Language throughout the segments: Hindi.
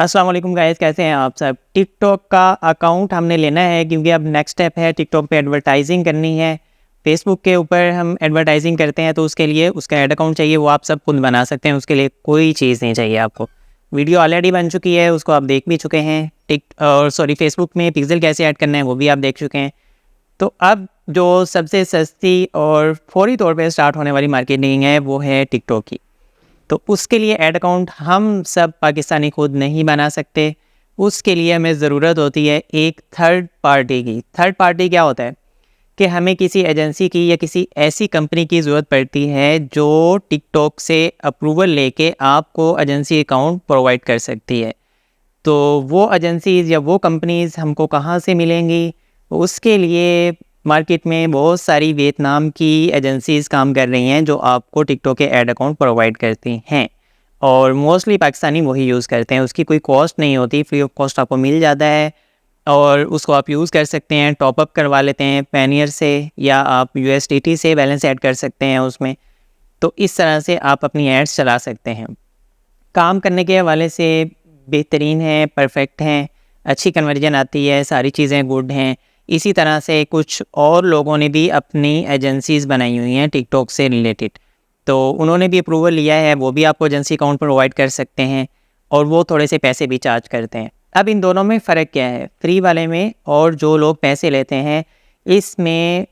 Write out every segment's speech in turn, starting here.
अस्सलाम वालेकुम गाइस, कैसे हैं आप सब। टिकटॉक का अकाउंट हमने लेना है क्योंकि अब नेक्स्ट स्टेप है टिकटॉक पे एडवर्टाइजिंग करनी है। फेसबुक के ऊपर हम एडवर्टाइजिंग करते हैं तो उसके लिए उसका ऐड अकाउंट चाहिए, वो आप सब खुद बना सकते हैं। उसके लिए कोई चीज़ नहीं चाहिए आपको। वीडियो ऑलरेडी बन चुकी है, उसको आप देख भी चुके हैं। फेसबुक में पिक्सल कैसे ऐड करना है वो भी आप देख चुके हैं। तो अब जो सबसे सस्ती और फौरी तौर पर स्टार्ट होने वाली मार्केटिंग है वो है टिकटॉक की। तो उसके लिए ऐड अकाउंट हम सब पाकिस्तानी खुद नहीं बना सकते। उसके लिए हमें ज़रूरत होती है एक थर्ड पार्टी की। थर्ड पार्टी क्या होता है कि हमें किसी एजेंसी की या किसी ऐसी कंपनी की ज़रूरत पड़ती है जो टिकटॉक से अप्रूवल लेके आपको एजेंसी अकाउंट प्रोवाइड कर सकती है। तो वो एजेंसीज़ या वो कंपनीज़ हमको कहाँ से मिलेंगी? उसके लिए मार्केट में बहुत सारी वियतनाम की एजेंसीज़ काम कर रही हैं जो आपको टिकटॉक के ऐड अकाउंट प्रोवाइड करती हैं, और मोस्टली पाकिस्तानी वही यूज़ करते हैं। उसकी कोई कॉस्ट नहीं होती, फ्री ऑफ कॉस्ट आपको मिल जाता है और उसको आप यूज़ कर सकते हैं। टॉपअप करवा लेते हैं पैनियर से या आप USDT से बैलेंस ऐड कर सकते हैं उसमें। तो इस तरह से आप अपनी एड्स चला सकते हैं। काम करने के हवाले से बेहतरीन है, परफेक्ट हैं, अच्छी कन्वर्जन आती है, सारी चीज़ें गुड हैं। इसी तरह से कुछ और लोगों ने भी अपनी एजेंसीज़ बनाई हुई हैं टिकटॉक से रिलेटेड, तो उन्होंने भी अप्रूवल लिया है, वो भी आपको एजेंसी अकाउंट प्रोवाइड कर सकते हैं और वो थोड़े से पैसे भी चार्ज करते हैं। अब इन दोनों में फ़र्क क्या है, फ्री वाले में और जो लोग पैसे लेते हैं इसमें?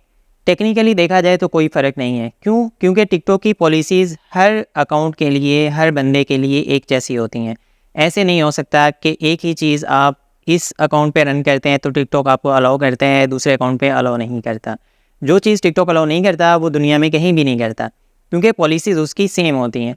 टेक्निकली देखा जाए तो कोई फ़र्क नहीं है। क्यों? क्योंकि टिकटॉक की पॉलिसीज़ हर अकाउंट के लिए, हर बंदे के लिए एक जैसी होती हैं। ऐसे नहीं हो सकता कि एक ही चीज़ आप इस अकाउंट पे रन करते हैं तो टिकटॉक आपको अलाउ करते हैं, दूसरे अकाउंट पे अलाउ नहीं करता। जो चीज़ टिकटॉक अलाउ नहीं करता वो दुनिया में कहीं भी नहीं करता, क्योंकि पॉलिसीज़ उसकी सेम होती हैं।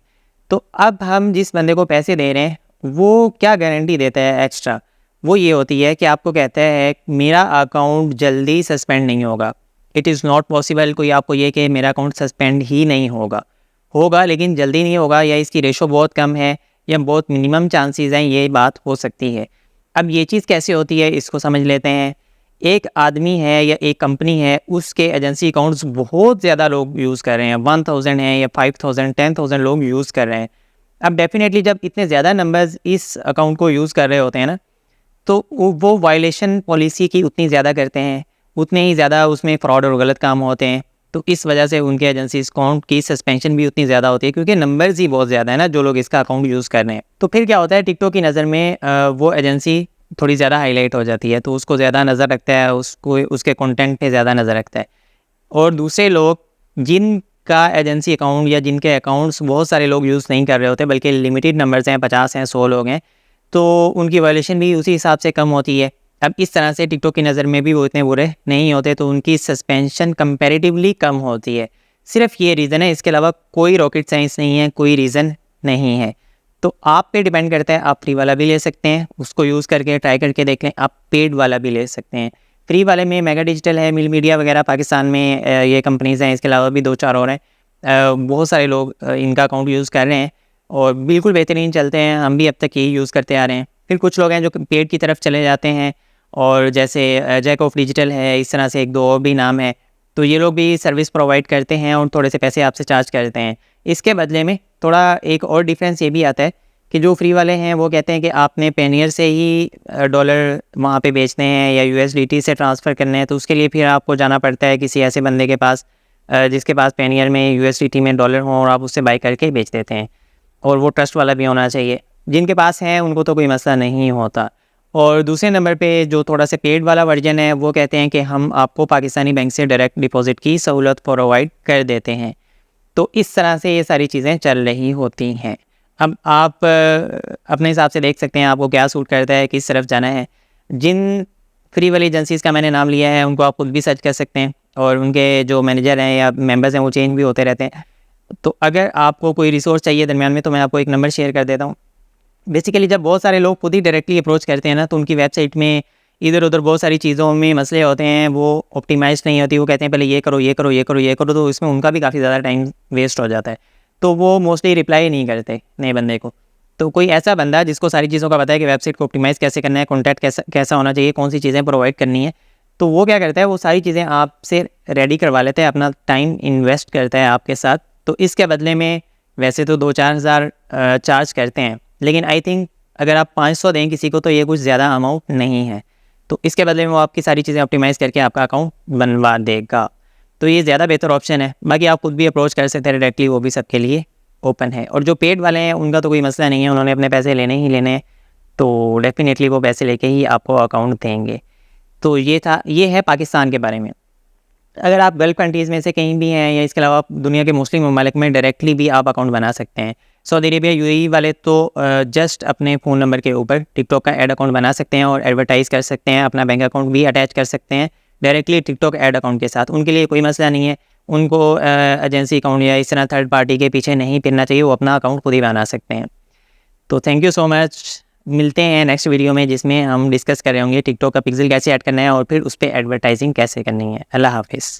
तो अब हम जिस बंदे को पैसे दे रहे हैं वो क्या गारंटी देता है एक्स्ट्रा? वो ये होती है कि आपको कहता है मेरा अकाउंट जल्दी सस्पेंड नहीं होगा। इट इज़ नॉट पॉसिबल कोई आपको ये कि मेरा अकाउंट सस्पेंड ही नहीं होगा लेकिन जल्दी नहीं होगा, या इसकी रेशो बहुत कम है या बहुत मिनिमम चांसेस हैं, ये बात हो सकती है। अब ये चीज़ कैसे होती है इसको समझ लेते हैं। एक आदमी है या एक कंपनी है, उसके एजेंसी अकाउंट्स बहुत ज़्यादा लोग यूज़ कर रहे हैं, 1000 हैं या 5000 10,000 लोग यूज़ कर रहे हैं। अब डेफिनेटली जब इतने ज़्यादा नंबर्स इस अकाउंट को यूज़ कर रहे होते हैं ना, तो वो वायलेशन पॉलिसी की उतनी ज़्यादा करते हैं, उतने ही ज़्यादा उसमें फ्रॉड और गलत काम होते हैं। तो इस वजह से उनके एजेंसी अकाउंट की सस्पेंशन भी उतनी ज़्यादा होती है, क्योंकि नंबर्स ही बहुत ज़्यादा है ना जो लोग इसका अकाउंट यूज़ कर रहे हैं। तो फिर क्या होता है, टिकटॉक की नज़र में वो एजेंसी थोड़ी ज़्यादा हाईलाइट हो जाती है, तो उसको ज़्यादा नज़र रखता है, उसको उसके कंटेंट पे ज़्यादा नज़र रखता है। और दूसरे लोग जिनका एजेंसी अकाउंट या जिनके अकाउंट्स बहुत सारे लोग यूज़ नहीं कर रहे होते, बल्कि लिमिटेड नंबर्स हैं, 50 हैं, 100 लोग हैं, तो उनकी वायलेशन भी उसी हिसाब से कम होती है। अब इस तरह से टिकटॉक की नज़र में भी वो इतने बुरे नहीं होते, तो उनकी सस्पेंशन कंपैरेटिवली कम होती है। सिर्फ ये रीज़न है, इसके अलावा कोई रॉकेट साइंस नहीं है, कोई रीज़न नहीं है। तो आप पे डिपेंड करता है, आप फ्री वाला भी ले सकते हैं, उसको यूज़ करके ट्राई करके देख लें, आप पेड वाला भी ले सकते हैं। फ्री वाले में मेगा डिजिटल है, मिल मीडिया वगैरह पाकिस्तान में ये कंपनीज़ हैं, इसके अलावा भी 2-4 और हैं। बहुत सारे लोग इनका अकाउंट यूज़ कर रहे हैं और बिल्कुल बेहतरीन चलते हैं, हम भी अब तक यही यूज़ करते आ रहे हैं। फिर कुछ लोग हैं जो पेड की तरफ चले जाते हैं, और जैसे जैक ऑफ डिजिटल है, इस तरह से 1-2 और भी नाम है, तो ये लोग भी सर्विस प्रोवाइड करते हैं और थोड़े से पैसे आपसे चार्ज करते हैं। इसके बदले में थोड़ा एक और डिफरेंस ये भी आता है कि जो फ्री वाले हैं वो कहते हैं कि आपने पेनियर से ही डॉलर वहाँ पे बेचने हैं या USDT से ट्रांसफ़र करने हैं, तो उसके लिए फिर आपको जाना पड़ता है किसी ऐसे बंदे के पास जिसके पास पेनियर में USDT में डॉलर हों, और आप उससे बाई करके बेच देते हैं, और वो ट्रस्ट वाला भी होना चाहिए। जिनके पास हैं उनको तो कोई मसला नहीं होता। और दूसरे नंबर पे जो थोड़ा सा पेड वाला वर्जन है वो कहते हैं कि हम आपको पाकिस्तानी बैंक से डायरेक्ट डिपॉजिट की सहूलत प्रोवाइड कर देते हैं। तो इस तरह से ये सारी चीज़ें चल रही होती हैं। अब आप अपने हिसाब से देख सकते हैं आपको क्या सूट करता है, किस तरफ जाना है। जिन फ्री वाली एजेंसीज़ का मैंने नाम लिया है उनको आप खुद भी सर्च कर सकते हैं, और उनके जो मैनेजर हैं या मेंबर्स हैं वो चेंज भी होते रहते हैं। तो अगर आपको कोई रिसोर्स चाहिए दरमियान में, तो मैं आपको एक नंबर शेयर कर देता हूँ। बेसिकली जब बहुत सारे लोग खुद ही डायरेक्टली अप्रोच करते हैं ना, तो उनकी वेबसाइट में इधर उधर बहुत सारी चीज़ों में मसले होते हैं, वो ऑप्टिमाइज़ नहीं होती। वो कहते हैं पहले ये करो, ये करो, ये करो, ये करो, तो इसमें उनका भी काफ़ी ज़्यादा टाइम वेस्ट हो जाता है। तो वो मोस्टली रिप्लाई नहीं करते नए बंदे को। तो कोई ऐसा बंदा जिसको सारी चीज़ों का पता है कि वेबसाइट को ऑप्टिमाइज़ कैसे करना है, कॉन्टैक्ट कैसा होना चाहिए, कौन सी चीज़ें प्रोवाइड करनी है, तो वो क्या करता है, वो सारी चीज़ें आपसे रेडी करवा लेता है, अपना टाइम इन्वेस्ट करता है आपके साथ। तो इसके बदले में वैसे तो 2-4 हज़ार चार्ज करते हैं, लेकिन आई थिंक अगर आप 500 दें किसी को तो ये कुछ ज़्यादा अमाउंट नहीं है, तो इसके बदले में वो आपकी सारी चीज़ें ऑप्टिमाइज़ करके आपका अकाउंट बनवा देगा। तो ये ज़्यादा बेहतर ऑप्शन है। बाकी आप खुद भी अप्रोच कर सकते हैं डायरेक्टली, वो भी सबके लिए ओपन है। और जो पेड वाले हैं उनका तो कोई मसला नहीं है, उन्होंने अपने पैसे लेने ही लेने हैं, तो डेफिनेटली वो पैसे लेके ही आपको अकाउंट देंगे। तो ये है पाकिस्तान के बारे में। अगर आप गल्फ़ कंट्रीज़ में से कहीं भी हैं या इसके अलावा आप दुनिया के मुस्लिम ममालिक में डायरेक्टली भी आप अकाउंट बना सकते हैं। सऊदी अरेबिया, यूएई वाले तो जस्ट अपने फ़ोन नंबर के ऊपर टिकटॉक का ऐड अकाउंट बना सकते हैं और एडवर्टाइज़ कर सकते हैं, अपना बैंक अकाउंट भी अटैच कर सकते हैं डायरेक्टली टिकटॉक ऐड अकाउंट के साथ। उनके लिए कोई मसला नहीं है, उनको एजेंसी अकाउंट या इस तरह थर्ड पार्टी के पीछे नहीं फिरना चाहिए, वो अपना अकाउंट खुद ही बना सकते हैं। तो थैंक यू सो मच। मिलते हैं नेक्स्ट वीडियो में जिसमें हम डिस्कस कर रहे होंगे टिकटॉक का पिक्सल कैसे ऐड करना है और फिर उस पर एडवर्टाइजिंग कैसे करनी है। अल्लाह हाफिज़।